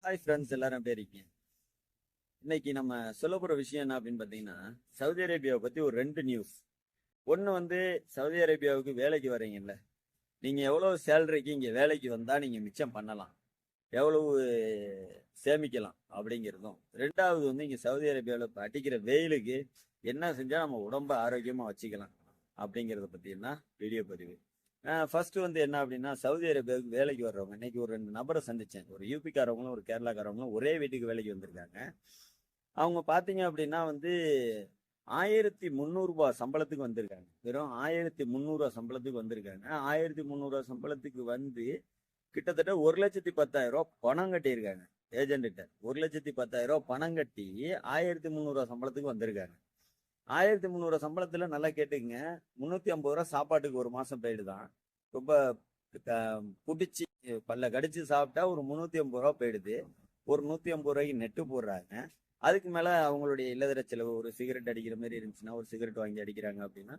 Hi friends, எல்லாரும் எப்படி இருக்கீங்க? இன்னைக்கு நம்ம சொல்ல போற விஷயம் என்ன அப்படின்னு பார்த்தீங்கன்னா, சவுதி அரேபியாவை பத்தி ஒரு 2 நியூஸ். ஒன்று வந்து சவுதி அரேபியாவுக்கு வேலைக்கு வர்றீங்கல்ல, நீங்க எவ்வளவு சேலரிக்கு இங்க வேலைக்கு வந்தா நீங்க மிச்சம் பண்ணலாம், எவ்வளவு சேமிக்கலாம் அப்படிங்கிறதும். ரெண்டாவது வந்து இங்க சவுதி அரேபியாவில் இப்போ அடிக்கிற வெயிலுக்கு என்ன செஞ்சா நம்ம உடம்ப ஆரோக்கியமா வச்சுக்கலாம் அப்படிங்கிறத பத்தினா வீடியோ பதிவு. ஃபர்ஸ்ட் வந்து என்ன அப்படின்னா, சவுதி அரேபியாவுக்கு வேலைக்கு வர்றவங்க இன்னைக்கு ஒரு 2 நபரை சந்திச்சேன். ஒரு யூபிக்காரவங்களும் ஒரு கேரளாக்காரவங்களும் ஒரே வீட்டுக்கு வேலைக்கு வந்திருக்காங்க. அவங்க பார்த்தீங்க அப்படின்னா வந்து 1300 சம்பளத்துக்கு வந்திருக்காங்க. வெறும் 1300 சம்பளத்துக்கு வந்திருக்காங்க. 1300 சம்பளத்துக்கு வந்து கிட்டத்தட்ட 1,10,000 பணம் கட்டியிருக்காங்க ஏஜென்ட்ட. 1,10,000 பணம் கட்டி 1300 சம்பளத்துக்கு வந்திருக்காங்க. 1300 சம்பளத்துல நல்லா கேட்டுங்க, 350 சாப்பாட்டுக்கு ஒரு மாசம் போயிடுதான். ரொம்ப புடிச்சு பல்ல கடிச்சு சாப்பிட்டா ஒரு 350 போயிடுது. ஒரு 150 நெட்டு போடுறாங்க. அதுக்கு மேல அவங்களுடைய இல்லதர செலவு, ஒரு சிகரெட் அடிக்கிற மாதிரி இருந்துச்சுன்னா ஒரு சிகரெட் வாங்கி அடிக்கிறாங்க அப்படின்னா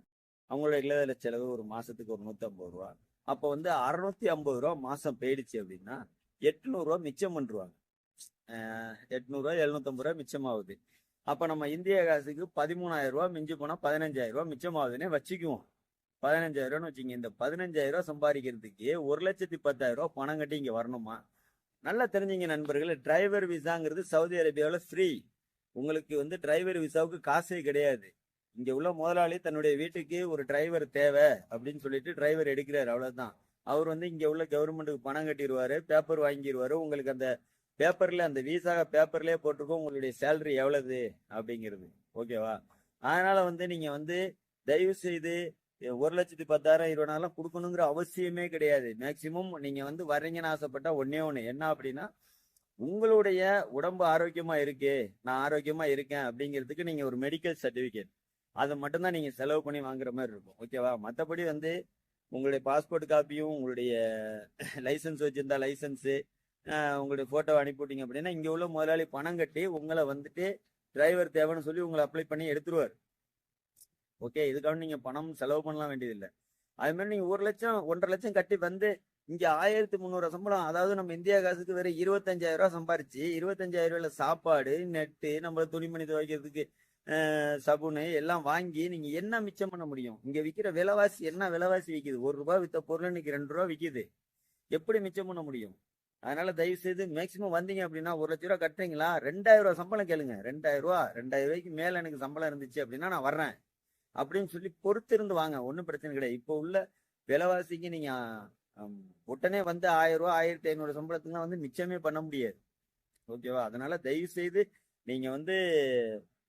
அவங்களோட இல்லதர செலவு ஒரு மாசத்துக்கு ஒரு 150. அப்போ வந்து 650 மாசம் போயிடுச்சு அப்படின்னா 800 மிச்சம் பண்ணுவாங்க. 800 750 மிச்சமாகுது. அப்ப நம்ம இந்திய காசுக்கு 13,000 மிஞ்சி போனா 15,000 மிச்சமாகுதுன்னே வச்சுக்குவோம். 15,000 வச்சுங்க. இந்த 15,000 சம்பாதிக்கிறதுக்கு 1,10,000 பணம் கட்டி இங்க வரணுமா? நல்லா தெரிஞ்சுங்க நண்பர்களே, டிரைவர் விசாங்கிறது சவுதி அரேபியாவில் ஃப்ரீ. உங்களுக்கு வந்து டிரைவர் விசாவுக்கு காசே கிடையாது. இங்க உள்ள முதலாளி தன்னுடைய வீட்டுக்கு ஒரு டிரைவர் தேவை அப்படின்னு சொல்லிட்டு டிரைவர் எடுக்கிறாரு, அவ்வளவுதான். அவர் வந்து இங்க உள்ள கவர்மெண்ட்டுக்கு பணம் கட்டிடுவாரு, பேப்பர் வாங்கிடுவாரு. உங்களுக்கு அந்த பேப்பர்ல, அந்த விசா பேப்பர்லயே போட்டிருக்கோம் உங்களுடைய சேலரி எவ்வளவு அப்படிங்கிறது. ஓகேவா? அதனால வந்து நீங்க வந்து தயவு செய்து 1,10,000 20,000 கொடுக்கணுங்கிற அவசியமே கிடையாது. மேக்சிமம் நீங்க வந்து வர்றீங்கன்னு ஆசைப்பட்டா ஒன்னே ஒண்ணு என்ன அப்படின்னா, உங்களுடைய உடம்பு ஆரோக்கியமா இருக்கு, நான் ஆரோக்கியமா இருக்கேன் அப்படிங்கிறதுக்கு நீங்க ஒரு மெடிக்கல் சர்டிபிகேட், அதை மட்டும்தான் நீங்க செலவு பண்ணி வாங்குற மாதிரி இருக்கும். ஓகேவா? மற்றபடி வந்து உங்களுடைய பாஸ்போர்ட் காப்பியும், உங்களுடைய லைசன்ஸ் வச்சிருந்தா லைசன்ஸு, உங்களுடைய போட்டோ அனுப்பிவிட்டீங்க அப்படின்னா இங்க உள்ள முதலாளி பணம் கட்டி உங்களை வந்துட்டு டிரைவர் தேவைன்னு சொல்லி உங்களை அப்ளை பண்ணி எடுத்துருவார். ஓகே, இதுக்காக நீங்க பணம் செலவு பண்ணலாம் வேண்டியதில்லை. அது மாதிரி நீங்க 1 லட்சம் 1,50,000 லட்சம் கட்டி வந்து இங்க 1300 சம்பளம், அதாவது நம்ம இந்தியா காசுக்கு வேற 25,000 சம்பாரிச்சு 25,000 சாப்பாடு, நெட்டு, நம்ம துணிமணி துவைக்கிறதுக்கு சபுனு எல்லாம் வாங்கி நீங்க என்ன மிச்சம் பண்ண முடியும்? இங்க விற்கிற விலைவாசி என்ன விலைவாசி விற்கிது? ₹1 வித்த பொருள் இன்னைக்கு ₹2 விற்கிது. எப்படி மிச்சம் பண்ண முடியும்? அதனால தயவு செய்து மேக்சிமம் வந்தீங்க அப்படின்னா 1,00,000 கட்டுறீங்களா, 2,000 சம்பளம் கேளுங்க. 2,000 மேல எனக்கு சம்பளம் இருந்துச்சு அப்படின்னா நான் வர்றேன் அப்படின்னு சொல்லி பொறுத்திருந்து வாங்க. ஒன்றும் பிரச்சனை கிடையாது. இப்போ உள்ள விலைவாசிக்கு நீங்க உடனே வந்து 1,000 1,500 சம்பளத்துக்குலாம் வந்து மிச்சமே பண்ண முடியாது. ஓகேவா? அதனால தயவு செய்து நீங்க வந்து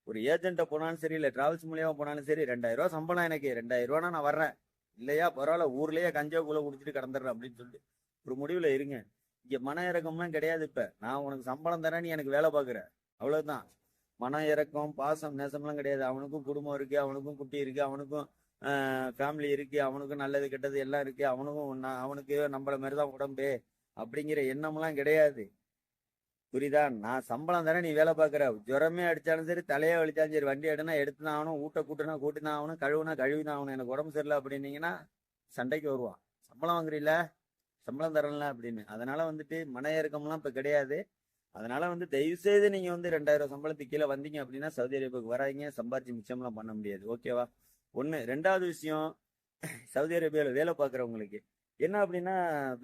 ஒரு ஏஜென்ட்ட போனாலும் சரி, இல்லை டிராவல்ஸ் மூலியமா போனாலும் சரி, 2,000 சம்பளம், எனக்கு 2,000 நான் வர்றேன், இல்லையா பரவாயில்ல ஊர்லயே கஞ்சாக்குள்ள குடிச்சிட்டு கிடந்துடுறேன் அப்படின்னு சொல்லிட்டு ஒரு முடிவுல இருங்க. இங்க மன இறக்கம்லாம் கிடையாது. இப்ப நான் உனக்கு சம்பளம் தரேன், நீ எனக்கு வேலை பாக்குற, அவ்வளவுதான். மன இறக்கம், பாசம், நேசம்லாம் கிடையாது. அவனுக்கும் குடும்பம் இருக்கு, அவனுக்கும் குட்டி இருக்கு, அவனுக்கும் ஃபேமிலி இருக்கு, அவனுக்கும் நல்லது கெட்டது எல்லாம் இருக்கு, அவனுக்கும் அவனுக்கு நம்மள மாதிரிதான் உடம்பு அப்படிங்கிற எண்ணம்லாம் கிடையாது. புரியுதா? நான் சம்பளம் தரேன், நீ வேலை பாக்குற. ஜுரமே அடிச்சாலும் சரி, தலையே வலிச்சாலும் சரி, வண்டி எடுனா எடுத்துதான் ஆகணும், ஊட்ட கூட்டுனா கூட்டிதான் ஆகணும், கழுவுனா கழுவிதான் ஆகணும். எனக்கு உடம்பு சரியில்லை அப்படின்னீங்கன்னா சண்டைக்கு வருவான். சம்பளம் வாங்குறீல, சம்பளம் தரல அப்படின்னு. அதனால வந்துட்டு மன இறக்கம்லாம் இப்ப கிடையாது. அதனால வந்து தயவு செய்து நீங்க வந்து 2,000 சம்பளத்துக்கு கீழே வந்தீங்க அப்படின்னா சவுதி அரேபியாவுக்கு வராங்க, சம்பாரிச்சு மிச்சம்லாம் பண்ண முடியாது. ஓகேவா? ஒண்ணு. ரெண்டாவது விஷயம், சவுதி அரேபியாவில் வேலை பார்க்குறவங்களுக்கு என்ன அப்படின்னா,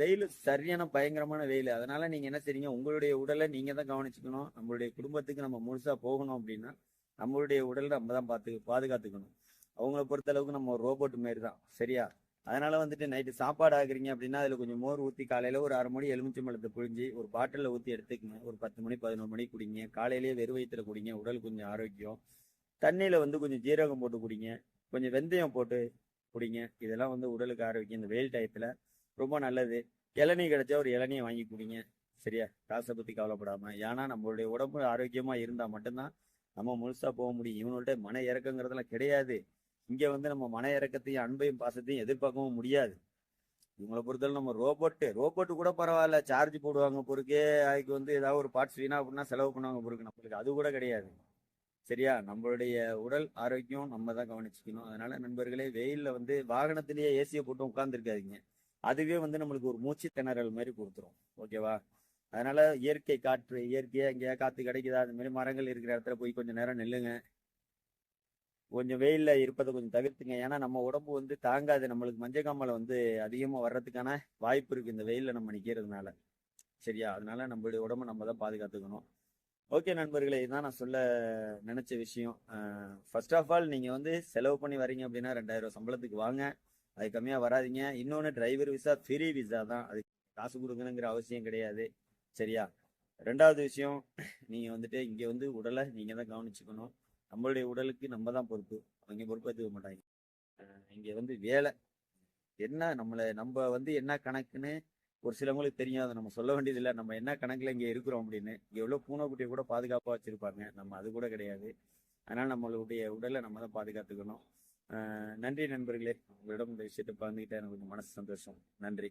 வெயில் சரியான பயங்கரமான வெயில். அதனால நீங்க என்ன செய்றீங்க, உங்களுடைய உடலை நீங்க தான் கவனிச்சுக்கணும். நம்மளுடைய குடும்பத்துக்கு நம்ம முழுசா போகணும் அப்படின்னா நம்மளுடைய உடலை நம்ம தான் பாதுகாத்துக்கணும். அவங்கள பொறுத்த அளவுக்கு நம்ம ஒரு ரோபோட் மாரி தான். சரியா? அதனால வந்துட்டு நைட்டு சாப்பாடு ஆகுறீங்க அப்படின்னா அதுல கொஞ்சம் மோர் ஊற்றி காலையில ஒரு 1/2 மணி எலுமிச்சம்பழத்தை புழிஞ்சு ஒரு பாட்டிலில் ஊற்றி எடுத்துக்கங்க. ஒரு 10 மணி 11 மணி குடிங்க. காலையிலேயே வெறும் வயிற்றுல குடிங்க, உடல் கொஞ்சம் ஆரோக்கியம். தண்ணியில வந்து கொஞ்சம் ஜீரகம் போட்டு குடிங்க, கொஞ்சம் வெந்தயம் போட்டு குடிங்க. இதெல்லாம் வந்து உடலுக்கு ஆரோக்கியம். இந்த வெயில் டயத்துல ரொம்ப நல்லது. இளநீ கிடைச்சா ஒரு இளநியை வாங்கி குடிங்க. சரியா? காசை பத்தி கவலைப்படாம. ஏன்னா நம்மளுடைய உடம்பு ஆரோக்கியமா இருந்தா மட்டும்தான் நம்ம முழுசா போக முடியும். இவங்கள்ட்ட மன இறக்கங்கிறதுலாம் கிடையாது. இங்க வந்து நம்ம மன இறக்கத்தையும் அன்பையும் பாசத்தையும் எதிர்பார்க்கவும் முடியாது. இவங்களை பொறுத்தவரை நம்ம ரோபோட்டு கூட பரவாயில்ல, சார்ஜ் போடுவாங்க பொறுக்கே, அதுக்கு வந்து ஏதாவது ஒரு பார்ட்ஸ் வீணா அப்படின்னா செலவு பண்ணுவாங்க பொறுக்கு. நம்மளுக்கு அது கூட கிடையாது. சரியா? நம்மளுடைய உடல் ஆரோக்கியம் நம்ம தான் கவனிச்சுக்கணும். அதனால நண்பர்களே, வெயில்ல வந்து வாகனத்திலேயே ஏசியை போட்டு உட்கார்ந்துருக்காதீங்க. அதுவே வந்து நம்மளுக்கு ஒரு மூச்சு திணறல் மாதிரி கொடுத்துரும். ஓகேவா? அதனால இயற்கை காற்று, இயற்கையா எங்கேயா காத்து கிடைக்குதா, அந்த மாதிரி மரங்கள் இருக்கிற இடத்துல போய் கொஞ்சம் நேரம் நில்லுங்க. கொஞ்சம் வெயில்ல இருப்பதை கொஞ்சம் தவிர்த்துங்க. ஏன்னா நம்ம உடம்பு வந்து தாங்காது. நம்மளுக்கு மஞ்சக்காமலை வந்து அதிகமா வர்றதுக்கான வாய்ப்பு இருக்கு இந்த வெயில்ல நம்ம நிக்கிறதுனால. சரியா? அதனால நம்மளுடைய உடம்ப நம்ம தான் பாதுகாத்துக்கணும். ஓகே நண்பர்களே, இதுதான் நான் சொல்ல நினைச்ச விஷயம். ஃபர்ஸ்ட் ஆஃப் ஆல் நீங்க வந்து செலவு பண்ணி வரீங்க அப்படின்னா 2000 சம்பளத்துக்கு வாங்க. அது கம்மியா வராதீங்க. இன்னொன்று, டிரைவர் விசா ஃப்ரீ விசா தான், அது காசு கொடுக்கணுங்கிற அவசியம் கிடையாது. சரியா? ரெண்டாவது விஷயம், நீங்க வந்துட்டு இங்க வந்து உடலை நீங்க தான் கவனிச்சுக்கணும். நம்மளுடைய உடலுக்கு நம்ம தான் பொறுப்பு, அவங்க பொறுப்பேற்றுக்க மாட்டாங்க. இங்க வந்து வேலை என்ன, நம்ம வந்து என்ன கணக்குன்னு ஒரு சிலவங்களுக்கு தெரியும். அதை நம்ம சொல்ல வேண்டியதில்லை, நம்ம என்ன கணக்குல இங்க இருக்கிறோம் அப்படின்னு. இங்க எவ்வளவு பூனைக்குட்டியை கூட பாதுகாப்பா வச்சிருப்பாங்க, நம்ம அது கூட கிடையாது. அதனால நம்மளுடைய உடலை நம்ம தான் பாதுகாத்துக்கணும். நன்றி நண்பர்களே, உங்களிடம் இந்த விஷயத்தை பகிர்ந்துக்கிட்டே எனக்கு கொஞ்சம் மனசு சந்தோஷம். நன்றி.